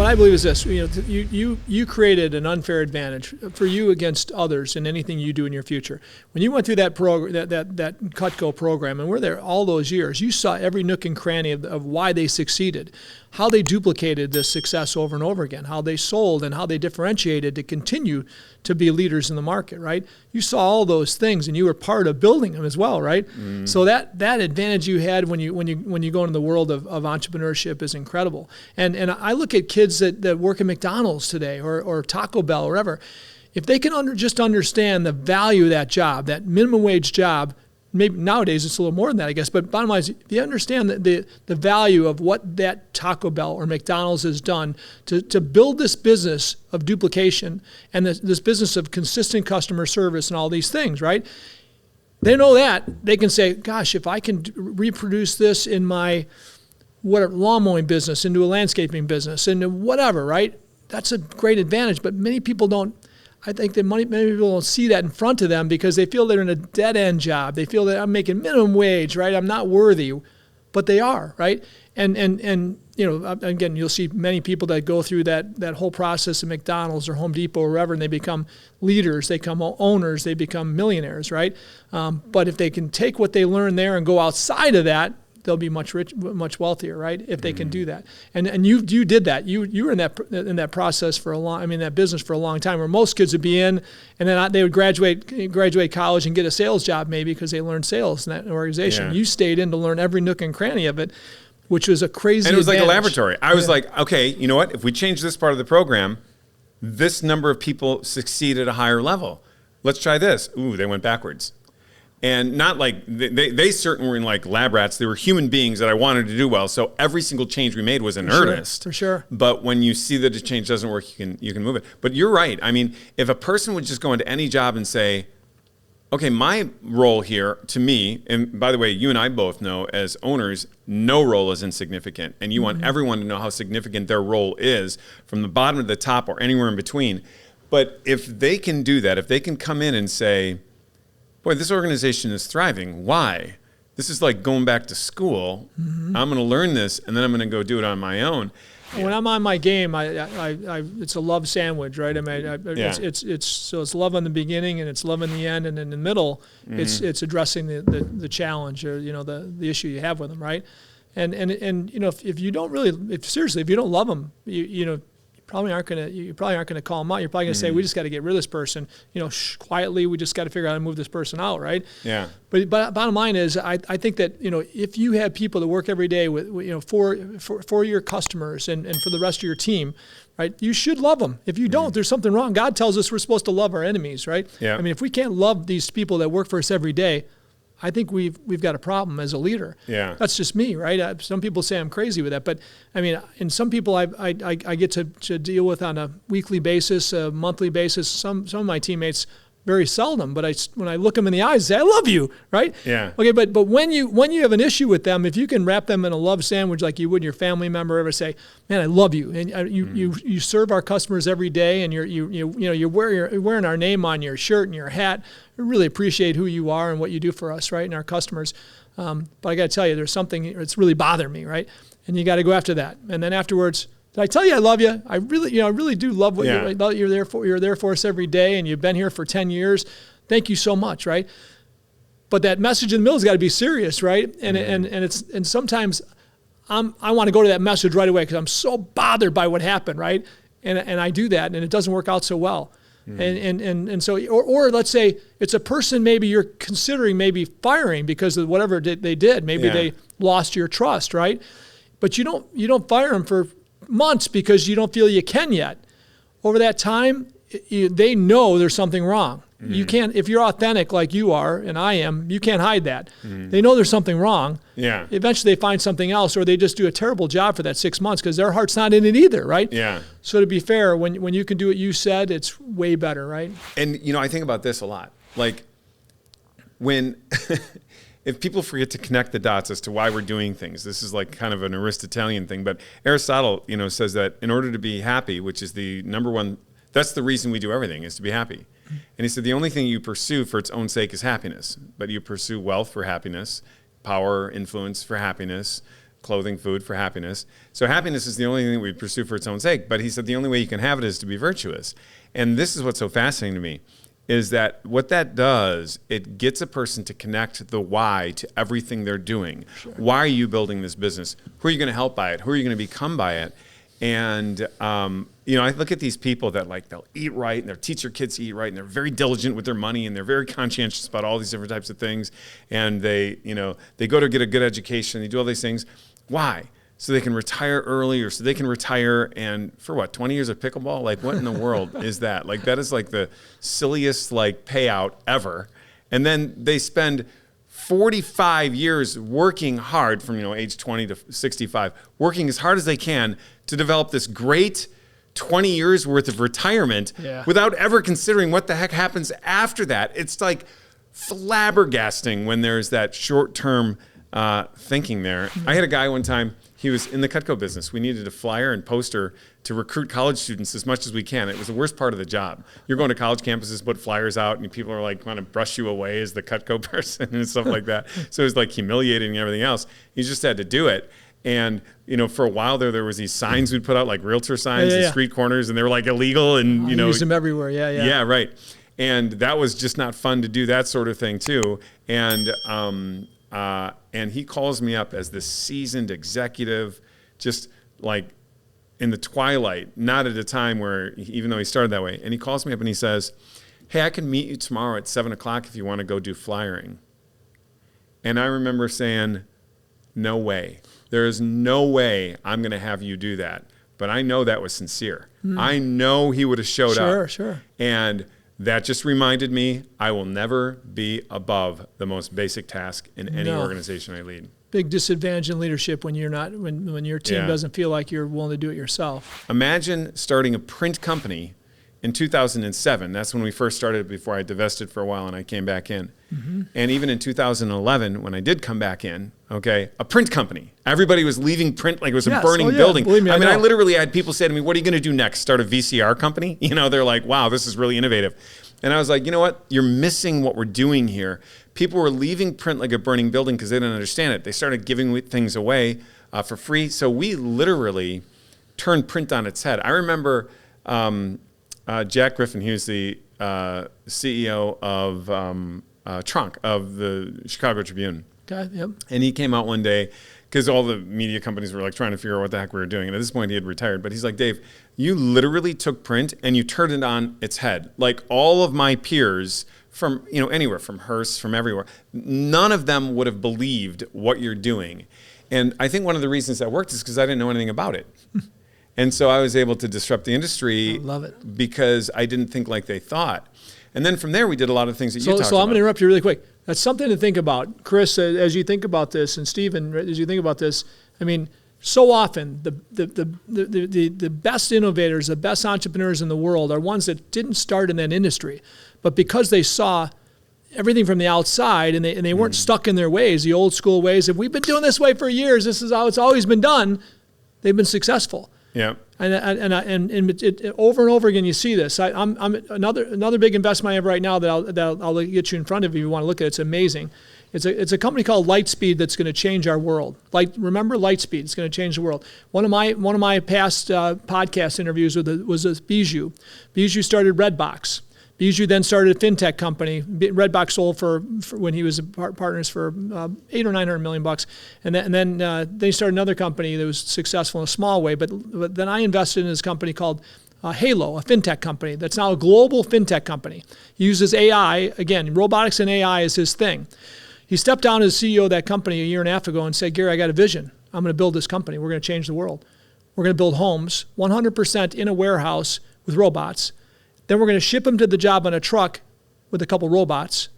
what I believe is this: you created an unfair advantage for you against others in anything you do in your future. When you went through that program, that Cutco program, and we're there all those years, you saw every nook and cranny of why they succeeded, how they duplicated this success over and over again, how they sold and how they differentiated to continue to be leaders in the market, right? You saw all those things, and you were part of building them as well, right? So that advantage you had when you go into the world of entrepreneurship is incredible. And I look at kids that work at McDonald's today or Taco Bell or wherever. If they can just understand the value of that job, that minimum wage job, maybe nowadays it's a little more than that, I guess, but bottom line is, if you understand the value of what that Taco Bell or McDonald's has done to build this business of duplication and this business of consistent customer service and all these things, right? They know that. They can say, gosh, if I can reproduce this in my lawn mowing business, into a landscaping business, into whatever, right? That's a great advantage, but many people don't. I think that many people don't see that in front of them because they feel they're in a dead-end job. They feel that I'm making minimum wage, right? I'm not worthy, but they are, right? And again, you'll see many people that go through that whole process at McDonald's or Home Depot or wherever, and they become leaders, they become owners, they become millionaires, right? But if they can take what they learn there and go outside of that, they'll be much wealthier, right? If they can do that, and you did that. You were in that process for that business for a long time, where most kids would be in, and then they would graduate college and get a sales job maybe because they learned sales in that organization. Yeah. You stayed in to learn every nook and cranny of it, which was a crazy. And it was advantage. like a laboratory. I was like, okay, you know what? If we change this part of the program, this number of people succeed at a higher level. Let's try this. Ooh, they went backwards. And not like, they certainly were in like lab rats. They were human beings that I wanted to do well. So every single change we made was in earnest. For sure. But when you see that a change doesn't work, you can move it. But you're right. I mean, if a person would just go into any job and say, okay, my role here, to me, and by the way, you and I both know as owners, no role is insignificant. And you want everyone to know how significant their role is from the bottom to the top or anywhere in between. But if they can do that, if they can come in and say, boy, this organization is thriving. Why? This is like going back to school. I'm going to learn this, and then I'm going to go do it on my own. When I'm on my game, it's a love sandwich, right? I mean, it's love in the beginning, and it's love in the end, and in the middle, it's addressing the challenge or the issue you have with them, right? And if you don't love them, you probably aren't gonna call them out. You're probably gonna say, we just got to get rid of this person. Quietly, we just got to figure out how to move this person out, right? Yeah. But bottom line is, I think that if you have people that work every day with for your customers and for the rest of your team, right? You should love them. If you don't, there's something wrong. God tells us we're supposed to love our enemies, right? Yeah. I mean, if we can't love these people that work for us every day, I think we've got a problem as a leader. Yeah, that's just me, right? Some people say I'm crazy with that, but I mean, and some people I get to deal with on a weekly basis, a monthly basis. Some of my teammates very seldom, but when I look them in the eyes, I say, I love you, right? Yeah. Okay, but when you have an issue with them, if you can wrap them in a love sandwich like you would your family member, ever say, man, I love you, and you serve our customers every day, and you're wearing our name on your shirt and your hat. We really appreciate who you are and what you do for us, right, and our customers. But I got to tell you, there's something that's really bothering me, right? And you got to go after that, and then afterwards, did I tell you I love you? I really do love what you're there for. You're there for us every day, and you've been here for 10 years. Thank you so much, right? But that message in the middle has got to be serious, right? And sometimes I want to go to that message right away because I'm so bothered by what happened, right? And I do that, and it doesn't work out so well. And so, or let's say it's a person maybe you're considering maybe firing because of whatever they did. Maybe they lost your trust, right? But you don't fire them for months because you don't feel you can yet. Over that time, they know there's something wrong. You can't, if you're authentic like you are and I am, you can't hide that. They know there's something wrong. Yeah. Eventually they find something else, or they just do a terrible job for that 6 months because their heart's not in it either, right? Yeah. So to be fair, when you can do what you said, it's way better, right? And I think about this a lot. Like when if people forget to connect the dots as to why we're doing things, this is like kind of an Aristotelian thing, but Aristotle, says that in order to be happy, which is the number one, that's the reason we do everything, is to be happy. And he said the only thing you pursue for its own sake is happiness, but you pursue wealth for happiness, power, influence for happiness, clothing, food for happiness. So happiness is the only thing that we pursue for its own sake. But he said the only way you can have it is to be virtuous. And this is what's so fascinating to me, is that what that does, it gets a person to connect the why to everything they're doing. Sure. Why are you building this business? Who are you going to help by it? Who are you going to become by it? And, I look at these people that they'll eat right and they'll teach their kids to eat right and they're very diligent with their money and they're very conscientious about all these different types of things. And they go to get a good education. They do all these things. Why? So they can retire early, or so they can retire and for what, 20 years of pickleball? What in the world is that? That is the silliest payout ever. And then they spend 45 years working hard from age 20 to 65, working as hard as they can to develop this great 20 years worth of retirement without ever considering what the heck happens after that. It's flabbergasting when there's that short-term thinking there. I had a guy one time, he was in the Cutco business. We needed a flyer and poster to recruit college students as much as we can. It was the worst part of the job. You're going to college campuses, put flyers out, and people are want to brush you away as the Cutco person and stuff like that. So it was humiliating and everything else. You just had to do it. And, for a while there was these signs we'd put out, realtor signs in street corners, and they were illegal. And, use them everywhere. Yeah. Yeah, right. And that was just not fun to do that sort of thing too. And he calls me up as this seasoned executive, just in the twilight, not at a time where, even though he started that way. And he calls me up and he says, "Hey, I can meet you tomorrow at 7:00 if you want to go do flyering." And I remember saying, "No way. There is no way I'm going to have you do that." But I know that was sincere. I know he would have showed up. Sure. And that just reminded me, I will never be above the most basic task in any organization I lead. Big disadvantage in leadership when when your team doesn't feel like you're willing to do it yourself. Imagine starting a print company in 2007. That's when we first started, before I divested for a while and I came back in. Mm-hmm. And even in 2011, when I did come back in, a print company. Everybody was leaving print like it was a burning building. Believe me, I literally had people say to me, "What are you going to do next? Start a VCR company?" They're like, "Wow, this is really innovative." And I was like, you know what? You're missing what we're doing here. People were leaving print like a burning building because they didn't understand it. They started giving things away for free. So we literally turned print on its head. I remember Jack Griffin, he was the CEO of Trunk, of the Chicago Tribune. Okay, yep. And he came out one day, because all the media companies were trying to figure out what the heck we were doing. And at this point he had retired, but he's like, "Dave, you literally took print and you turned it on its head. All of my peers from, anywhere, from Hearst, from everywhere, none of them would have believed what you're doing." And I think one of the reasons that worked is because I didn't know anything about it. And so I was able to disrupt the industry. I love it. Because I didn't think like they thought. And then from there, we did a lot of things that you talked about. So I'm going to interrupt you really quick. That's something to think about. Chris, as you think about this, and Stephen, as you think about this, so often the best innovators, the best entrepreneurs in the world are ones that didn't start in that industry, but because they saw everything from the outside and they weren't stuck in their ways, the old school ways, if we've been doing this way for years, this is how it's always been done, they've been successful. Yeah. And over and over again, you see this. I'm another big investment I have right now that I'll get you in front of if you want to look at it. It's amazing. It's a company called Lightspeed that's going to change our world. Remember Lightspeed? It's going to change the world. One of my past podcast interviews was Bijou. Bijou started Redbox. Bijou then started a fintech company. Redbox sold for when he was partners for $800 or $900 million bucks, and then they started another company that was successful in a small way. But then I invested in this company called Halo, a fintech company that's now a global fintech company. He uses AI again. Robotics and AI is his thing. He stepped down as CEO of that company a year and a half ago and said, "Gary, I got a vision. I'm going to build this company. We're going to change the world. We're going to build homes 100% in a warehouse with robots. Then we're going to ship them to the job on a truck with a couple robots,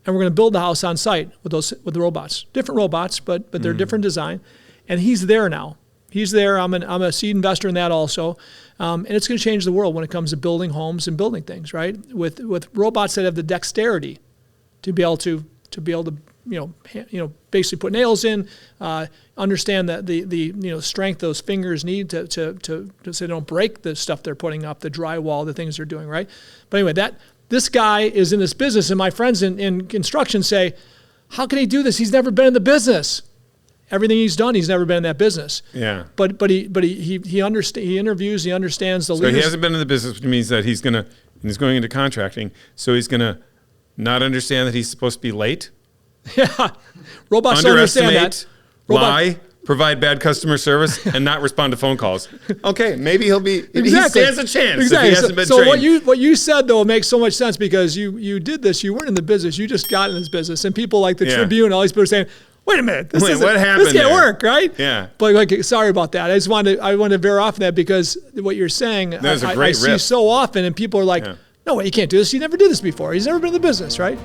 and we're going to build the house on site with the robots. Different robots, but they're different design." And he's there now. He's there. I'm a seed investor in that also, and it's going to change the world when it comes to building homes and building things, right? With robots that have the dexterity to be able to basically put nails in, understand that the strength those fingers need to so they don't break the stuff they're putting up, the drywall, the things they're doing, right? But anyway, this guy is in this business, and my friends in construction say, "How can he do this? He's never been in the business." everything he's done, he's never been in that business. Yeah. But he interviews, he understands the So leaders. he hasn't been in the business, which means that he's going into contracting. So he's gonna not understand that he's supposed to be late. Yeah. Robots don't understand that. Lie, provide bad customer service, and not respond to phone calls. Okay, maybe he stands a chance if he hasn't been trained. So what you said though makes so much sense, because you did this. You weren't in the business. You just got in this business, and people like the Tribune, all these people are saying, "Wait a minute, this can't work, right?" Yeah. But like, sorry about that. I wanted to veer off that, because what you're saying, I see so often, and people are like, "No way, you can't do this. He never did this before. He's never been in the business, right?"